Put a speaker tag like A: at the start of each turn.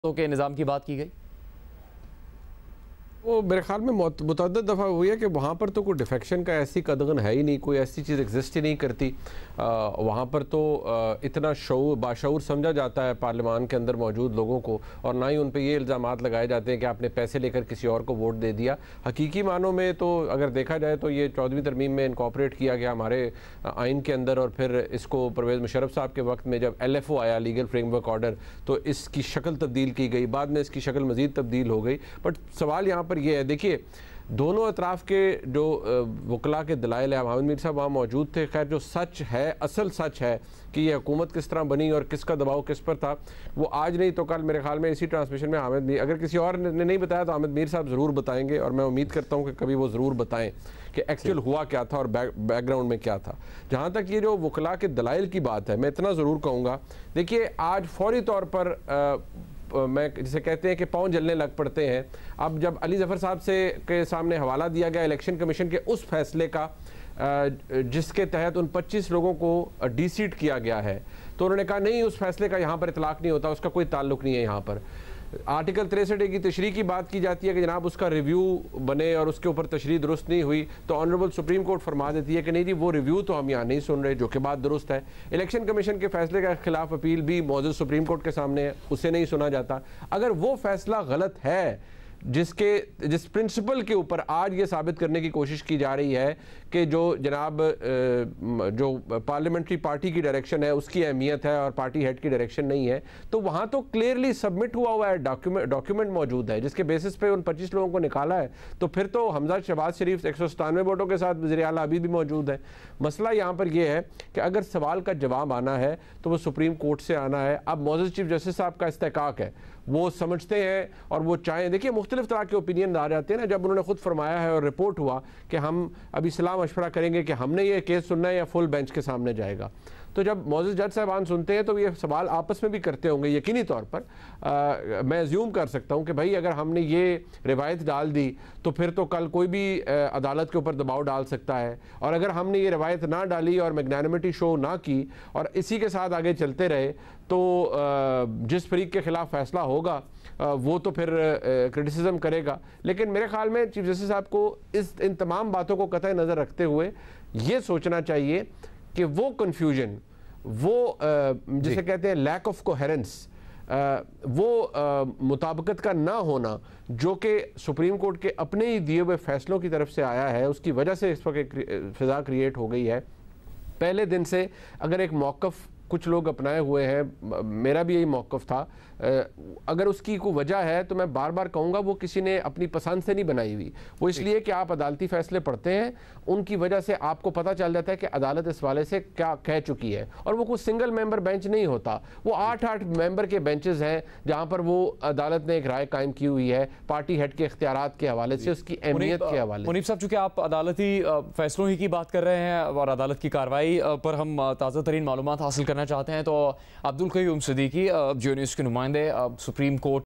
A: के निज़ाम की बात की गई।
B: वो मेरे ख्याल में मुतअद्दिद दफ़ा हुई है कि वहाँ पर तो कोई डिफेक्शन का ऐसी कदगन है ही नहीं, कोई ऐसी चीज़ एग्जिस्ट ही नहीं करती। वहाँ पर तो इतना बाशऊर समझा जाता है पार्लियामान के अंदर मौजूद लोगों को, और ना ही उन पर ये इल्ज़ामात लगाए जाते हैं कि आपने पैसे लेकर किसी और को वोट दे दिया। हकीकी मानों में तो अगर देखा जाए तो ये 14वीं तरमीम में इनकॉर्पोरेट किया गया हमारे आइन के अंदर, और फिर इसको परवेज़ मुशर्रफ साहब के वक्त में जब LFO आया, लीगल फ्रेमवर्क ऑर्डर, तो इसकी शक्ल तब्दील की गई, बाद में इसकी शक्ल मज़ीद तब्दील हो गई। बट सवाल यहाँ पर यह है, देखिए दोनों अतराफ़ के जो वकला के दलाइल है, हामिद मीर साहब वहाँ मौजूद थे। खैर जो सच है, असल सच है कि ये हुकूमत किस तरह बनी और किसका दबाव किस पर था, वो आज नहीं तो कल मेरे ख्याल में इसी ट्रांसमिशन में हामिद मीर, अगर किसी और ने नहीं बताया तो हामिद मीर साहब ज़रूर बताएंगे, और मैं उम्मीद करता हूँ कि कभी वो ज़रूर बताएं कि एक्चुअल हुआ क्या था और बैकग्राउंड में क्या था। जहाँ तक ये जो वकला के दलाइल की बात है, मैं इतना ज़रूर कहूँगा, देखिए आज फौरी तौर पर मैं जिसे कहते हैं कि पाँव जलने लग पड़ते हैं। अब जब अली ज़फ़र साहब के सामने हवाला दिया गया इलेक्शन कमीशन के उस फैसले का जिसके तहत उन 25 लोगों को डीसीट किया गया है, तो उन्होंने कहा नहीं, उस फैसले का यहाँ पर इतलाक़ नहीं होता, उसका कोई ताल्लुक़ नहीं है। यहाँ पर आर्टिकल 63 की तशरीह की बात की जाती है कि जनाब उसका रिव्यू बने और उसके ऊपर तशरीह दुरुस्त नहीं हुई, तो ऑनरेबल सुप्रीम कोर्ट फरमा देती है कि नहीं जी, वो रिव्यू तो हम यहाँ नहीं सुन रहे, जो कि बात दुरुस्त है। इलेक्शन कमीशन के फैसले के खिलाफ अपील भी मौजूद सुप्रीम कोर्ट के सामने है, उसे नहीं सुना जाता। अगर वो फैसला गलत है, जिस प्रिंसिपल के ऊपर आज ये साबित करने की कोशिश की जा रही है कि जो जनाब जो पार्लियामेंट्री पार्टी की डायरेक्शन है उसकी अहमियत है और पार्टी हेड की डायरेक्शन नहीं है, तो वहाँ तो क्लियरली सबमिट हुआ है, डॉक्यूमेंट मौजूद है जिसके बेसिस पे उन 25 लोगों को निकाला है। तो फिर तो हमजा शहबाज शरीफ 197 वोटों के साथ वज़ीर आला अभी भी मौजूद है। मसला यहाँ पर यह है कि अगर सवाल का जवाब आना है तो वो सुप्रीम कोर्ट से आना है। अब मौजूद चीफ जस्टिस साहब का इस्तेकाक है, वो समझते हैं और वो चाहें, देखिए मुख्तलिफ तरह के ओपिनियन आ जाते हैं ना। जब उन्होंने खुद फरमाया है और रिपोर्ट हुआ कि हम अभी सलाह मशवरा करेंगे कि हमने ये केस सुनना है या फुल बेंच के सामने जाएगा, तो जब मौजूद जज साहबान सुनते हैं तो ये सवाल आपस में भी करते होंगे यकीनी तौर पर। मैं अज्यूम कर सकता हूँ कि भाई अगर हमने ये रिवायत डाल दी तो फिर तो कल कोई भी अदालत के ऊपर दबाव डाल सकता है, और अगर हमने ये रिवायत ना डाली और मैग्नानिमिटी शो ना की और इसी के साथ आगे चलते रहे, तो जिस फरीक के ख़िलाफ़ फ़ैसला होगा वो तो फिर क्रिटिसिज्म करेगा। लेकिन मेरे ख्याल में चीफ जस्टिस साहब को इन तमाम बातों को कतई नज़र रखते हुए ये सोचना चाहिए कि वो कन्फ्यूजन, वो जिसे कहते हैं लैक ऑफ कोहेरेंस, वो मुताबिकत का ना होना, जो कि सुप्रीम कोर्ट के अपने ही दिए हुए फैसलों की तरफ से आया है, उसकी वजह से इस वक्त एक फ़िज़ा क्रिएट हो गई है। पहले दिन से अगर एक मौक़िफ़ कुछ लोग अपनाए हुए हैं, मेरा भी यही मौक़िफ़ था, अगर उसकी कोई वजह है तो मैं बार बार कहूँगा वो किसी ने अपनी पसंद से नहीं बनाई हुई, वो इसलिए कि आप अदालती फ़ैसले पढ़ते हैं, उनकी वजह से आपको पता चल जाता है कि अदालत इस वाले से क्या कह चुकी है। और वो कोई सिंगल मेंबर बेंच नहीं होता, वो 8-8 मेंबर के बेंचेस हैं जहाँ पर वो अदालत ने एक राय कायम की हुई है पार्टी हेड के इख्तियारात के हवाले से, उसकी अहमियत के हवाले से।
A: मुनीब साहब, चूँकि आप अदालती फ़ैसलों ही की बात कर रहे हैं और अदालत की कार्रवाई पर हम ताज़ा तरीन मालूमात हासिल करना चाहते हैं, तो अब्दुल क़य्यूम सिद्दीकी जियो न्यूज़ के नुमाइंदे सुप्रीम कोर्ट